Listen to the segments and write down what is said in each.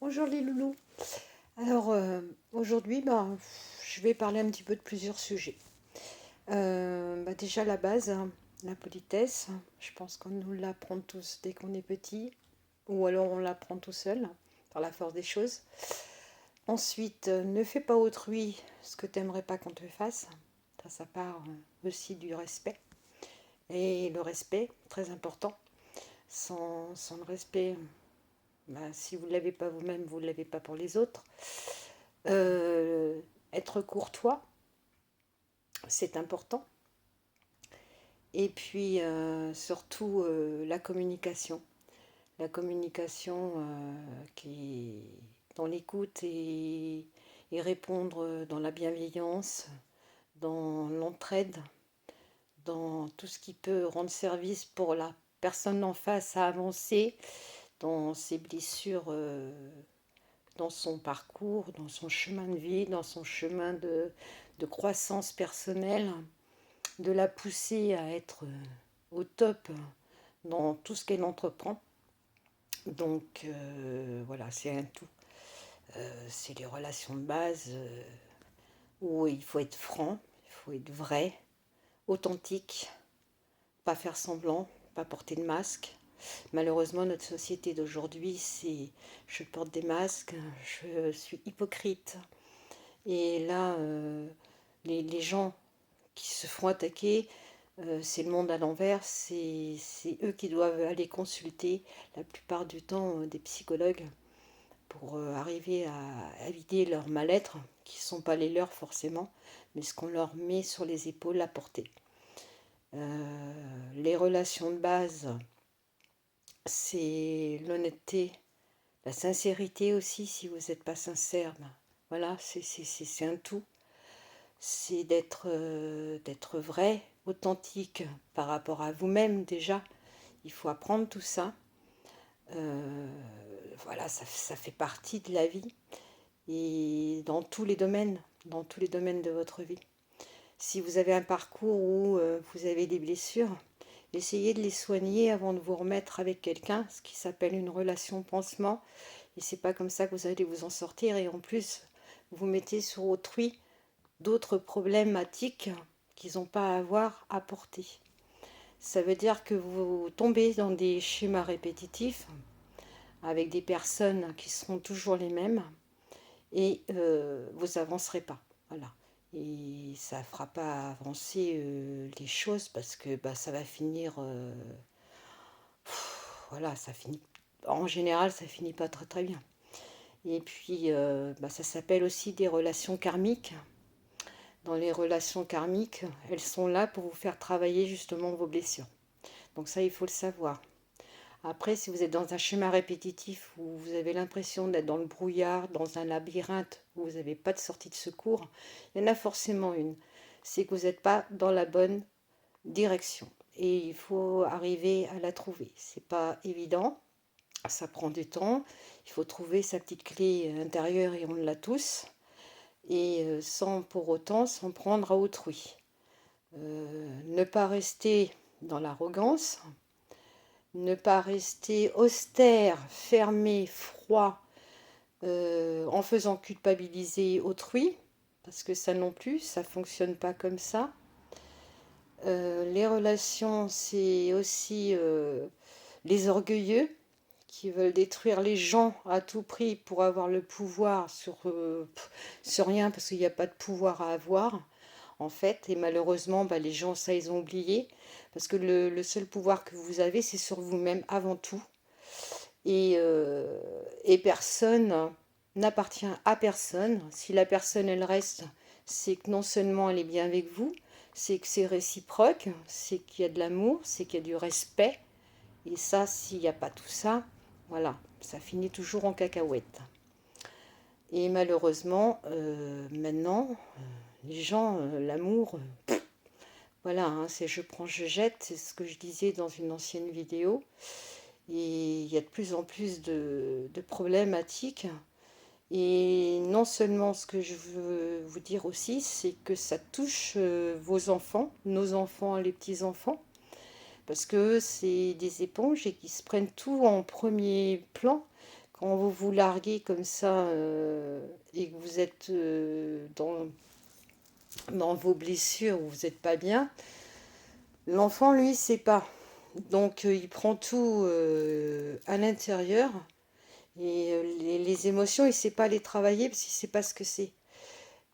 Bonjour les loulous. Alors aujourd'hui, je vais parler un petit peu de plusieurs sujets. Déjà la base, hein, la politesse. Je pense qu'on nous l'apprend tous dès qu'on est petit, ou alors on l'apprend tout seul, par la force des choses. Ensuite, ne fais pas autrui ce que tu n'aimerais pas qu'on te fasse. Ça part aussi du respect. Et le respect, très important. Sans le respect, si vous ne l'avez pas vous-même, vous ne l'avez pas pour les autres. Euh, Être courtois, c'est important. Et puis surtout la communication. La communication qui est dans l'écoute et répondre dans la bienveillance, dans l'entraide, dans tout ce qui peut rendre service pour la personne en face à avancer dans ses blessures, dans son parcours, dans son chemin de vie, dans son chemin de croissance personnelle, de la pousser à être au top dans tout ce qu'elle entreprend. Donc voilà, c'est un tout. C'est les relations de base où il faut être franc, il faut être vrai, authentique, pas faire semblant, pas porter de masque. Malheureusement, notre société d'aujourd'hui, c'est je porte des masques, je suis hypocrite. Et là, les gens qui se font attaquer, c'est le monde à l'envers, c'est eux qui doivent aller consulter la plupart du temps des psychologues pour arriver à vider leur mal-être, qui ne sont pas les leurs forcément, mais ce qu'on leur met sur les épaules à porter. Les relations de base, c'est l'honnêteté, la sincérité aussi, si vous n'êtes pas sincère, voilà, c'est un tout. C'est d'être vrai, authentique par rapport à vous-même déjà. Il faut apprendre tout ça. Euh, voilà, ça fait partie de la vie et dans tous les domaines de votre vie. Si vous avez un parcours où vous avez des blessures, essayez de les soigner avant de vous remettre avec quelqu'un, ce qui s'appelle une relation pansement. Et c'est pas comme ça que vous allez vous en sortir. Et en plus, vous mettez sur autrui d'autres problématiques qu'ils n'ont pas à avoir à porter. Ça veut dire que vous tombez dans des schémas répétitifs avec des personnes qui seront toujours les mêmes et vous n'avancerez pas. Voilà. Et ça ne fera pas avancer les choses parce que ça va finir. Voilà, ça finit. En général, ça finit pas très très bien. Et puis, ça s'appelle aussi des relations karmiques. Dans les relations karmiques, elles sont là pour vous faire travailler justement vos blessures. Donc ça, il faut le savoir. Après, si vous êtes dans un schéma répétitif où vous avez l'impression d'être dans le brouillard, dans un labyrinthe où vous n'avez pas de sortie de secours, il y en a forcément une. C'est que vous n'êtes pas dans la bonne direction. Et il faut arriver à la trouver. C'est pas évident, ça prend du temps. Il faut trouver sa petite clé intérieure et on l'a tous. Et sans pour autant s'en prendre à autrui. Ne pas rester dans l'arrogance, ne pas rester austère, fermé, froid, en faisant culpabiliser autrui, parce que ça non plus, ça ne fonctionne pas comme ça. Les relations, c'est aussi les orgueilleux qui veulent détruire les gens à tout prix pour avoir le pouvoir sur rien, parce qu'il n'y a pas de pouvoir à avoir en fait. Et malheureusement, les gens, ça, ils ont oublié. Parce que le seul pouvoir que vous avez, c'est sur vous-même avant tout. Et personne n'appartient à personne. Si la personne, elle reste, c'est que non seulement elle est bien avec vous, c'est que c'est réciproque, c'est qu'il y a de l'amour, c'est qu'il y a du respect. Et ça, s'il n'y a pas tout ça, voilà, ça finit toujours en cacahuète. Et malheureusement, maintenant, les gens, l'amour, voilà, hein, c'est je prends, je jette, c'est ce que je disais dans une ancienne vidéo. Et il y a de plus en plus de problématiques. Et non seulement ce que je veux vous dire aussi, c'est que ça touche vos enfants, nos enfants, les petits-enfants, parce que c'est des éponges et qui se prennent tout en premier plan quand vous vous larguez comme ça et que vous êtes dans vos blessures, où vous n'êtes pas bien, l'enfant, lui, sait pas. Donc, il prend tout à l'intérieur et les émotions, il ne sait pas les travailler parce qu'il ne sait pas ce que c'est.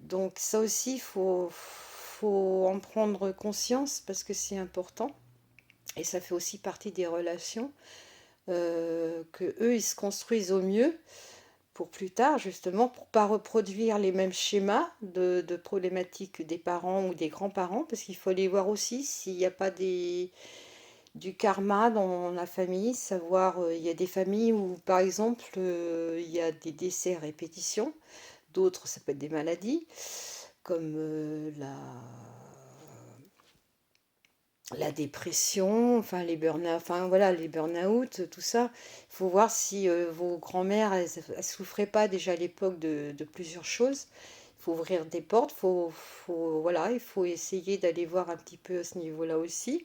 Donc, ça aussi, faut en prendre conscience parce que c'est important. Et ça fait aussi partie des relations que eux, ils se construisent au mieux pour plus tard, justement, pour pas reproduire les mêmes schémas de problématiques des parents ou des grands-parents, parce qu'il faut aller voir aussi s'il n'y a pas du karma dans la famille, savoir, il y a des familles où, par exemple, il y a des décès à répétition, d'autres, ça peut être des maladies, comme la dépression, enfin les burn-out, enfin voilà, les burn-out, tout ça. Il faut voir si vos grands-mères, elles souffraient pas déjà à l'époque de plusieurs choses. Il faut ouvrir des portes, voilà, il faut essayer d'aller voir un petit peu à ce niveau-là aussi.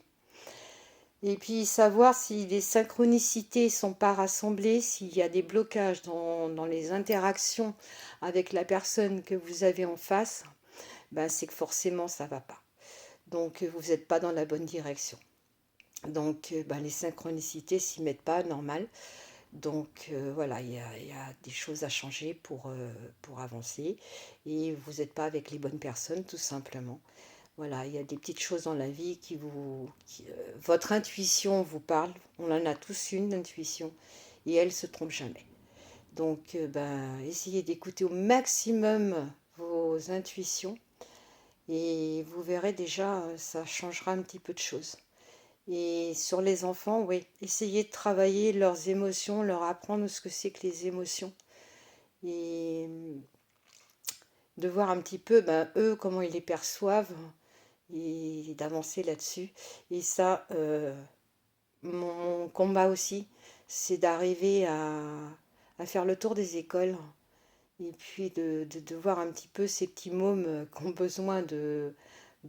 Et puis savoir si les synchronicités sont pas rassemblées, s'il y a des blocages dans les interactions avec la personne que vous avez en face, ben c'est que forcément ça va pas. Donc vous n'êtes pas dans la bonne direction. Donc ben, les synchronicités s'y mettent pas, normal. Donc voilà, il y a des choses à changer pour avancer. Et vous n'êtes pas avec les bonnes personnes, tout simplement. Voilà, il y a des petites choses dans la vie votre intuition vous parle. On en a tous une intuition et elle se trompe jamais. Donc, ben, essayez d'écouter au maximum vos intuitions et vous verrez déjà, ça changera un petit peu de choses. Et sur les enfants, oui, essayez de travailler leurs émotions, leur apprendre ce que c'est que les émotions et de voir un petit peu, ben, eux, comment ils les perçoivent et d'avancer là-dessus. Et ça, mon combat aussi, c'est d'arriver à faire le tour des écoles et puis de voir un petit peu ces petits mômes qui ont besoin de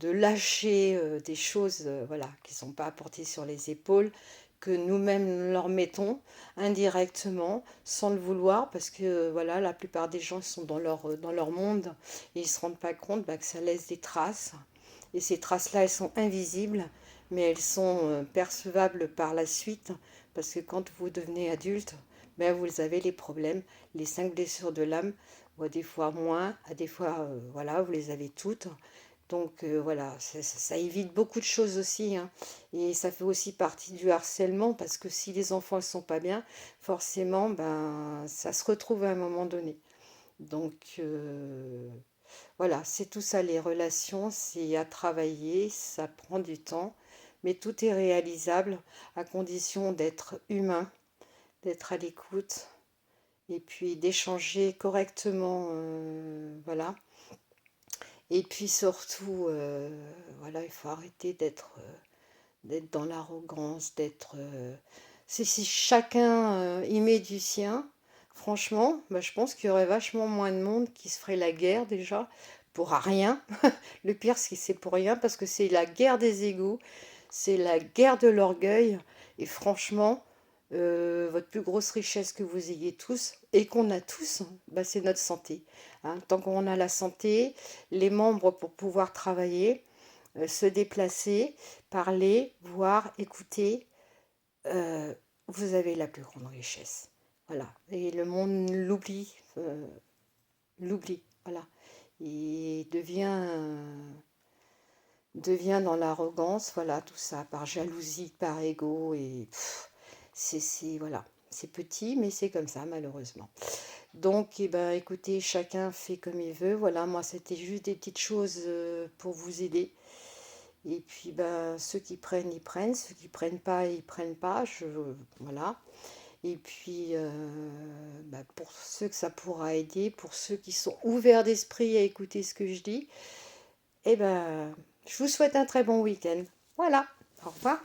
lâcher des choses voilà, qui ne sont pas apportées sur les épaules, que nous-mêmes leur mettons indirectement, sans le vouloir, parce que voilà, la plupart des gens sont dans leur monde et ils ne se rendent pas compte bah, que ça laisse des traces. Et ces traces-là, elles sont invisibles, mais elles sont percevables par la suite, parce que quand vous devenez adulte, ben, vous avez les problèmes, les 5 blessures de l'âme, ou à des fois moins, à des fois, voilà, vous les avez toutes. Donc voilà, ça évite beaucoup de choses aussi, hein. Et ça fait aussi partie du harcèlement, parce que si les enfants ne sont pas bien, forcément, ben, ça se retrouve à un moment donné. Donc voilà, c'est tout ça, les relations, c'est à travailler, ça prend du temps, mais tout est réalisable à condition d'être humain, d'être à l'écoute et puis d'échanger correctement, voilà. Et puis surtout, voilà, il faut arrêter d'être dans l'arrogance, si chacun y met du sien, franchement, bah, je pense qu'il y aurait vachement moins de monde qui se ferait la guerre déjà, pour rien. Le pire, c'est pour rien, parce que c'est la guerre des égos, c'est la guerre de l'orgueil. Et franchement, votre plus grosse richesse que vous ayez tous, et qu'on a tous, bah, c'est notre santé, hein. Tant qu'on a la santé, les membres pour pouvoir travailler, se déplacer, parler, voir, écouter, vous avez la plus grande richesse. Voilà. Et le monde l'oublie, voilà. Et devient dans l'arrogance, voilà, tout ça, par jalousie, par ego, et voilà. C'est petit, mais c'est comme ça, malheureusement. Donc, eh ben, écoutez, chacun fait comme il veut. Voilà, moi, c'était juste des petites choses pour vous aider. Et puis, ben, ceux qui prennent, ils prennent. Ceux qui prennent pas, ils prennent pas. Voilà. Et puis, bah, pour ceux que ça pourra aider, pour ceux qui sont ouverts d'esprit à écouter ce que je dis, eh ben, je vous souhaite un très bon week-end. Voilà. Au revoir.